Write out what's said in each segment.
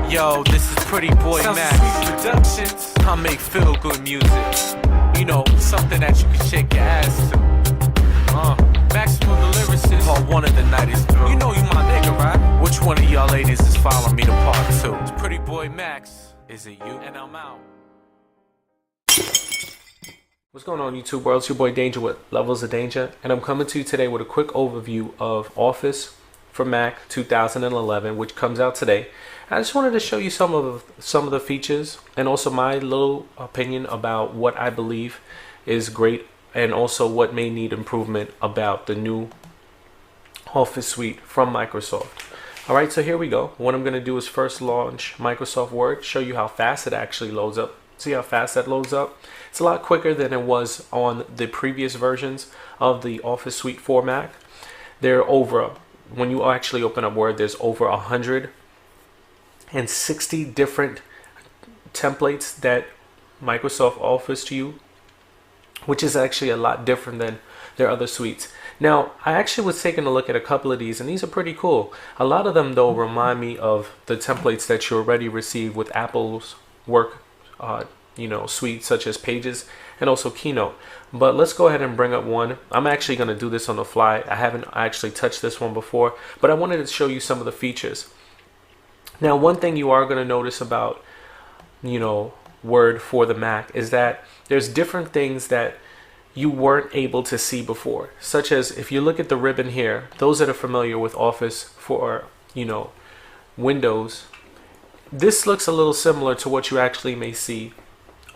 Yo, this is Pretty Boy Mac Productions. I make feel good music. You know, something that you can shake your ass to. Maximum the lyricist. Part one of the night is through. You know you my nigga, right? Which one of y'all ladies is following me to part two? It's Pretty Boy Max. Is it you? And I'm out. What's going on, YouTube world? It's your boy Danger with Levels of Danger, and I'm coming to you today with a quick overview of Office for Mac 2011, which comes out today. I just wanted to show you some of the features and also my little opinion about what I believe is great and also what may need improvement about the new Office suite from Microsoft. Alright, so here we go. What I'm going to do is first launch Microsoft Word, show you how fast it actually loads up. See how fast that loads up? It's a lot quicker than it was on the previous versions of the Office suite for Mac. They're over, when you actually open up Word, there's over 160 different templates that Microsoft offers to you, which is actually a lot different than their other suites. Now, I actually was taking a look at a couple of these, and these are pretty cool. A lot of them, though, remind me of the templates that you already received with Apple's work suite, such as Pages and also Keynote. But let's go ahead and bring up one. I'm actually going to do this on the fly. I haven't actually touched this one before, but I wanted to show you some of the features. Now, one thing you are going to notice about, Word for the Mac is that there's different things that you weren't able to see before, such as if you look at the ribbon here, those that are familiar with Office for, Windows, this looks a little similar to what you actually may see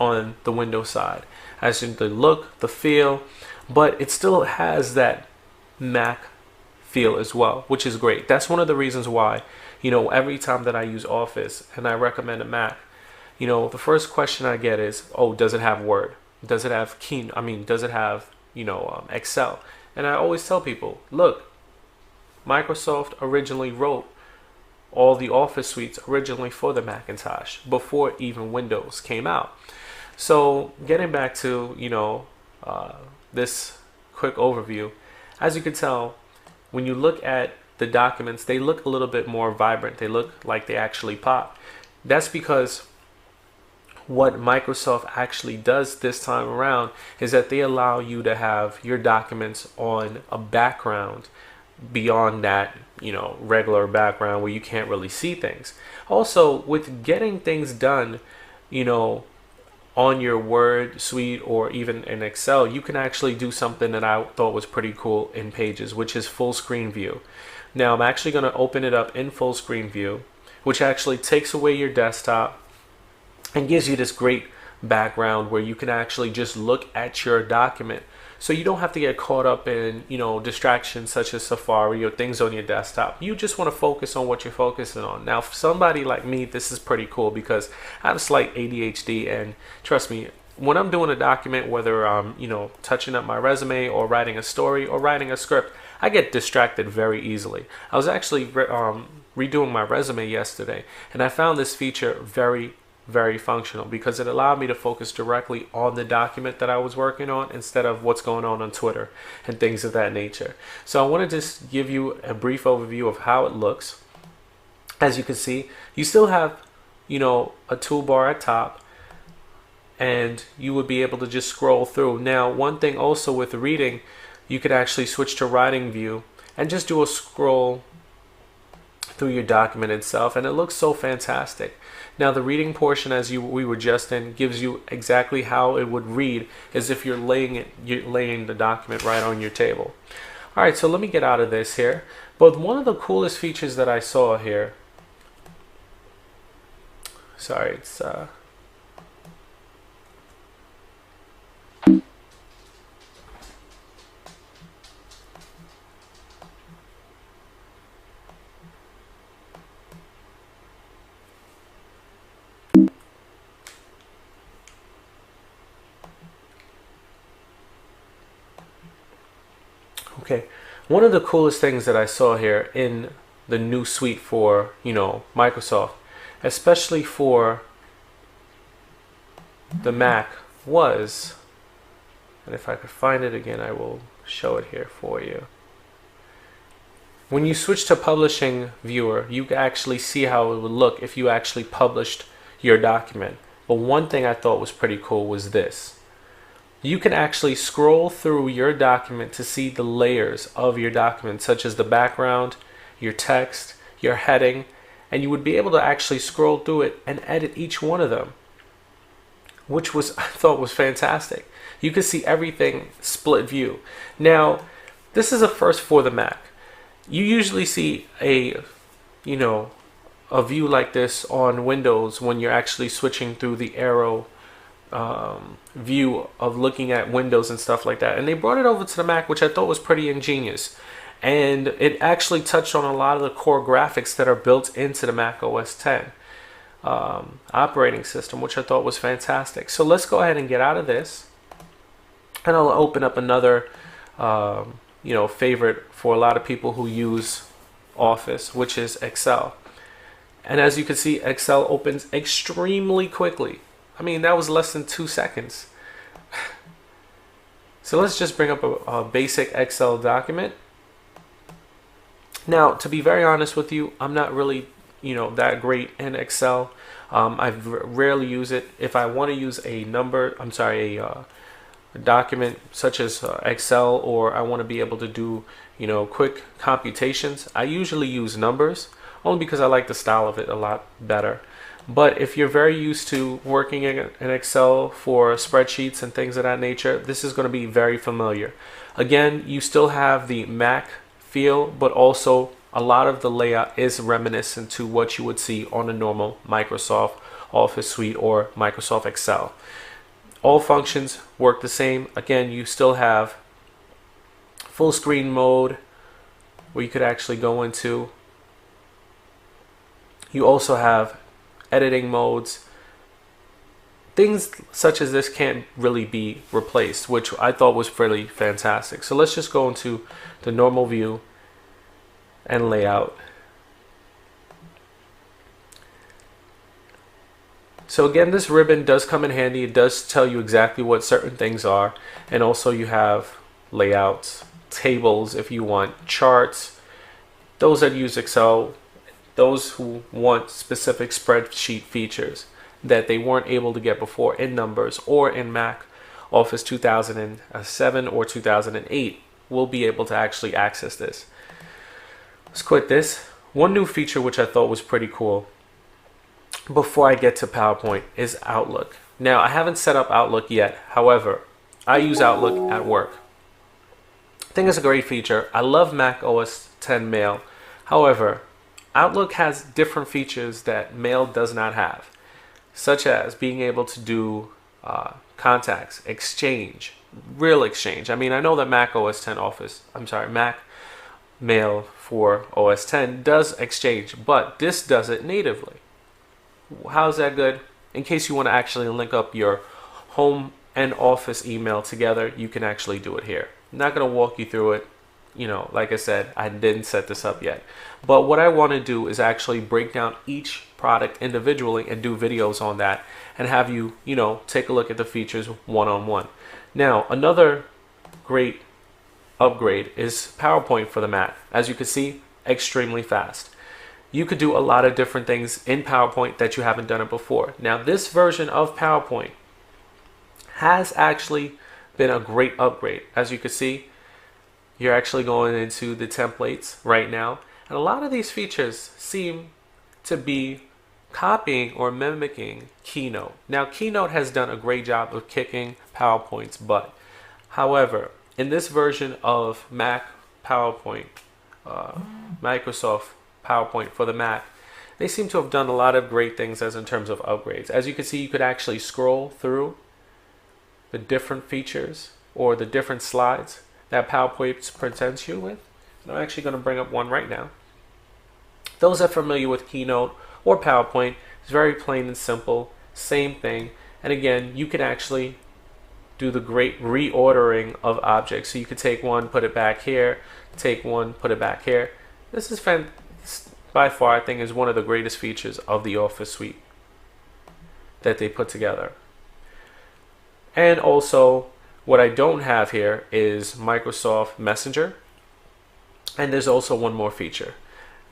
on the Windows side, as in the look, the feel, but it still has that Mac feel as well, which is great. That's one of the reasons why, every time that I use Office and I recommend a Mac, the first question I get is, oh, does it have Word? Does it have does it have, Excel? And I always tell people, look, Microsoft originally wrote all the Office suites originally for the Macintosh before even Windows came out. So getting back to this quick overview, as you can tell, when you look at the documents, they look a little bit more vibrant. They look like they actually pop. That's because what Microsoft actually does this time around is that they allow you to have your documents on a background beyond that regular background where you can't really see things. Also, with getting things done on your Word suite or even in Excel, you can actually do something that I thought was pretty cool in Pages, which is full screen view. Now I'm actually going to open it up in full screen view, which actually takes away your desktop and gives you this great background where you can actually just look at your document. So you don't have to get caught up in, distractions such as Safari or things on your desktop. You just want to focus on what you're focusing on. Now, for somebody like me, this is pretty cool because I have slight ADHD, and trust me, when I'm doing a document, whether I'm, touching up my resume or writing a story or writing a script, I get distracted very easily. I was actually redoing my resume yesterday, and I found this feature very functional because it allowed me to focus directly on the document that I was working on instead of what's going on Twitter and things of that nature. So I want to just give you a brief overview of how it looks. As you can see, you still have a toolbar at top, and you would be able to just scroll through. Now, one thing also with reading, you could actually switch to writing view and just do a scroll through your document itself, and it looks so fantastic. Now, the reading portion, as we were just in, gives you exactly how it would read as if you're laying the document right on your table. All right, so let me get out of this here. But one of the coolest features that I saw here, sorry, it's okay. One of the coolest things that I saw here in the new suite for, Microsoft, especially for the Mac, was, and if I could find it again, I will show it here for you. When you switch to publishing viewer, you can actually see how it would look if you actually published your document. But one thing I thought was pretty cool was this. You can actually scroll through your document to see the layers of your document, such as the background, your text, your heading, and you would be able to actually scroll through it and edit each one of them, which was, I thought, was fantastic. You can see everything split view. Now, this is a first for the Mac. You usually see a view like this on Windows when you're actually switching through the arrow view of looking at Windows and stuff like that. And they brought it over to the Mac, which I thought was pretty ingenious. And it actually touched on a lot of the core graphics that are built into the Mac OS X operating system, which I thought was fantastic. So let's go ahead and get out of this. And I'll open up another favorite for a lot of people who use Office, which is Excel. And as you can see, Excel opens extremely quickly. I mean, that was less than 2 seconds. So let's just bring up a basic Excel document. Now, to be very honest with you, I'm not really, that great in Excel. I rarely use it. If I want to use a document such as Excel, or I want to be able to do, quick computations, I usually use numbers, only because I like the style of it a lot better. But if you're very used to working in Excel for spreadsheets and things of that nature, this is going to be very familiar. Again, you still have the Mac feel, but also a lot of the layout is reminiscent to what you would see on a normal Microsoft Office suite or Microsoft Excel. All functions work the same. Again, you still have full screen mode where you could actually go into. You also have editing modes. Things such as this can't really be replaced, which I thought was pretty fantastic. So let's just go into the normal view and layout. So again, this ribbon does come in handy. It does tell you exactly what certain things are, and also you have layouts, tables if you want, charts. Those that use Excel, those who want specific spreadsheet features that they weren't able to get before in Numbers or in Mac Office 2007 or 2008 will be able to actually access this. Let's quit this. One new feature which I thought was pretty cool before I get to PowerPoint is Outlook. Now, I haven't set up Outlook yet. However, I use Outlook at work. I think it's a great feature. I love Mac OS X Mail. However, Outlook has different features that Mail does not have, such as being able to do contacts, exchange, real exchange. I mean, I know that Mac Mail for OS X does exchange, but this does it natively. How's that good? In case you want to actually link up your home and office email together, you can actually do it here. I'm not going to walk you through it. Like I said, I didn't set this up yet. But what I want to do is actually break down each product individually and do videos on that and have you, take a look at the features one-on-one. Now, another great upgrade is PowerPoint for the Mac. As you can see, extremely fast. You could do a lot of different things in PowerPoint that you haven't done it before. Now, this version of PowerPoint has actually been a great upgrade. As you can see, you're actually going into the templates right now, and a lot of these features seem to be copying or mimicking Keynote. Now, Keynote has done a great job of kicking PowerPoint's butt. However, in this version of Mac PowerPoint, Microsoft PowerPoint for the Mac, they seem to have done a lot of great things as in terms of upgrades. As you can see, you could actually scroll through the different features or the different slides that PowerPoint presents you with. And I'm actually going to bring up one right now. Those that are familiar with Keynote or PowerPoint, it's very plain and simple, same thing. And again, you can actually do the great reordering of objects. So you could take one, put it back here, take one, put it back here. This is by far, I think, is one of the greatest features of the Office suite that they put together. And also, what I don't have here is Microsoft Messenger. And there's also one more feature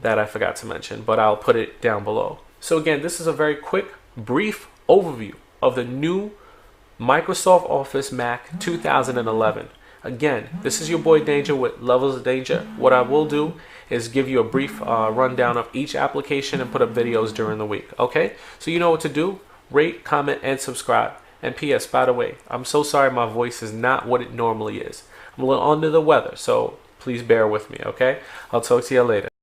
that I forgot to mention, but I'll put it down below. So again, this is a very quick, brief overview of the new Microsoft Office Mac 2011. Again, this is your boy Danger with Levels of Danger. What I will do is give you a brief rundown of each application and put up videos during the week. Okay, so you know what to do. Rate, comment, and subscribe. And P.S. by the way, I'm so sorry my voice is not what it normally is. I'm a little under the weather, so please bear with me, okay? I'll talk to you later.